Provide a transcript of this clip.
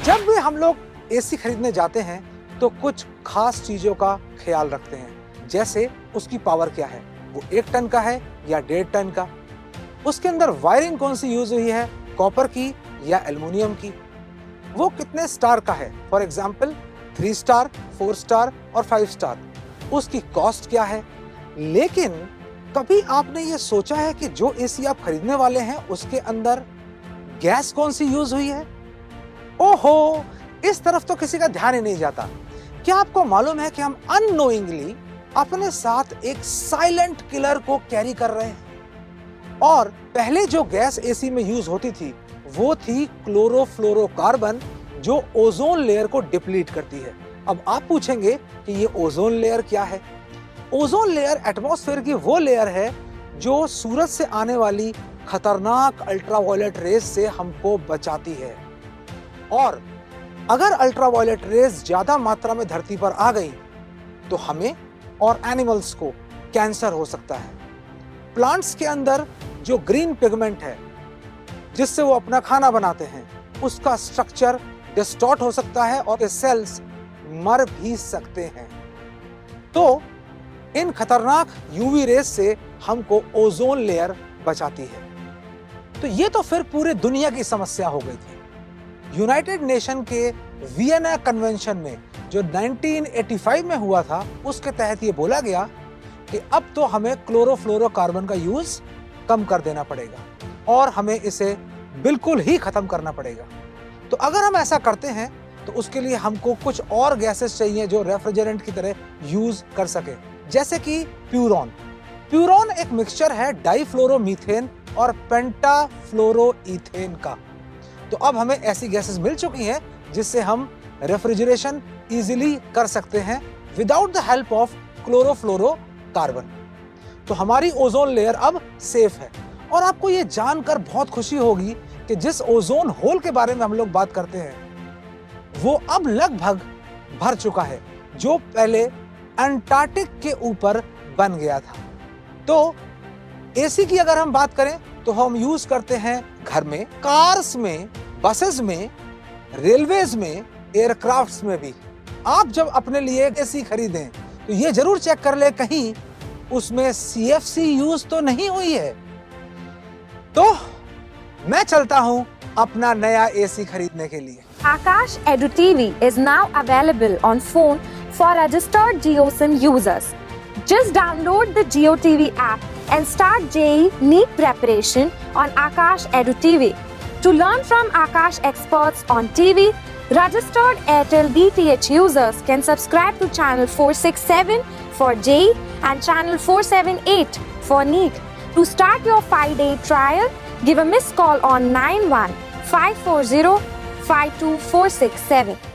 जब भी हम लोग एसी खरीदने जाते हैं तो कुछ खास चीजों का ख्याल रखते हैं, जैसे उसकी पावर क्या है, वो 1 टन का है या 1.5 टन का, उसके अंदर वायरिंग कौन सी यूज हुई है, कॉपर की या एल्युमिनियम की, वो कितने स्टार का है, फॉर एग्जाम्पल 3 स्टार, 4 स्टार और 5 स्टार, उसकी कॉस्ट क्या है। लेकिन कभी आपने ये सोचा है कि जो एसी आप खरीदने वाले हैं उसके अंदर गैस कौन सी यूज हुई है? ओहो, इस तरफ तो किसी का ध्यान ही नहीं जाता। क्या आपको मालूम है कि हम अननोइंगली अपने साथ एक साइलेंट किलर को कैरी कर रहे हैं? और पहले जो गैस एसी में यूज होती थी वो थी क्लोरोफ्लोरोकार्बन, जो ओजोन लेयर को डिप्लीट करती है। अब आप पूछेंगे कि ये ओजोन लेयर क्या है? ओजोन लेयर एटमॉस्फेयर की वो लेयर है जो सूरज से आने वाली खतरनाक अल्ट्रावायलेट रेज से हमको बचाती है। और अगर अल्ट्रावायलेट रेज ज्यादा मात्रा में धरती पर आ गई तो हमें और एनिमल्स को कैंसर हो सकता है। प्लांट्स के अंदर जो ग्रीन पिगमेंट है जिससे वो अपना खाना बनाते हैं, उसका स्ट्रक्चर डिस्टॉर्ट हो सकता है और सेल्स मर भी सकते हैं। तो इन खतरनाक यूवी रेज से हमको ओजोन लेयर बचाती है। तो ये तो फिर पूरे दुनिया की समस्या हो गई थी। यूनाइटेड नेशन के वियना कन्वेंशन में जो 1985 में हुआ था, उसके तहत ये बोला गया कि अब तो हमें क्लोरोफ्लोरोकार्बन का यूज कम कर देना पड़ेगा और हमें इसे बिल्कुल ही खत्म करना पड़ेगा। तो अगर हम ऐसा करते हैं तो उसके लिए हमको कुछ और गैसेस चाहिए जो रेफ्रिजरेंट की तरह यूज कर सके, जैसे कि प्यूरॉन। प्यूरॉन एक मिक्सचर है डाइफ्लोरोमीथेन और पेंटाफ्लोरोईथेन का। तो अब हमें ऐसी गैसेस मिल चुकी हैं जिससे हम रेफ्रिजरेशन इजीली कर सकते हैं without the help of chlorofluorocarbon. तो हमारी ओजोन लेयर अब सेफ है। और आपको ये जानकर बहुत खुशी होगी कि जिस ओजोन होल के बारे में हम लोग बात करते हैं वो अब लगभग भर चुका है, जो पहले अंटार्कटिक के ऊपर बन गया था। तो एसी की अगर हम बात करें तो हम यूज करते हैं घर में, कार्स में, बसेस में, रेलवेज में, एयरक्राफ्ट्स में भी। आप जब अपने लिए एसी खरीदें तो ये जरूर चेक कर ले कहीं उसमें सीएफसी यूज तो नहीं हुई है। तो मैं चलता हूं अपना नया एसी खरीदने के लिए। Akash Edu TV is now available on phone for registered JioSIM users. Just download the JioTV app and start JEE NEET preparation on Akash Edu TV. To learn from Akash experts on TV, registered Airtel DTH users can subscribe to channel 467 for JEE and channel 478 for NEET. To start your 5-day trial, give a missed call on 91 540 52467.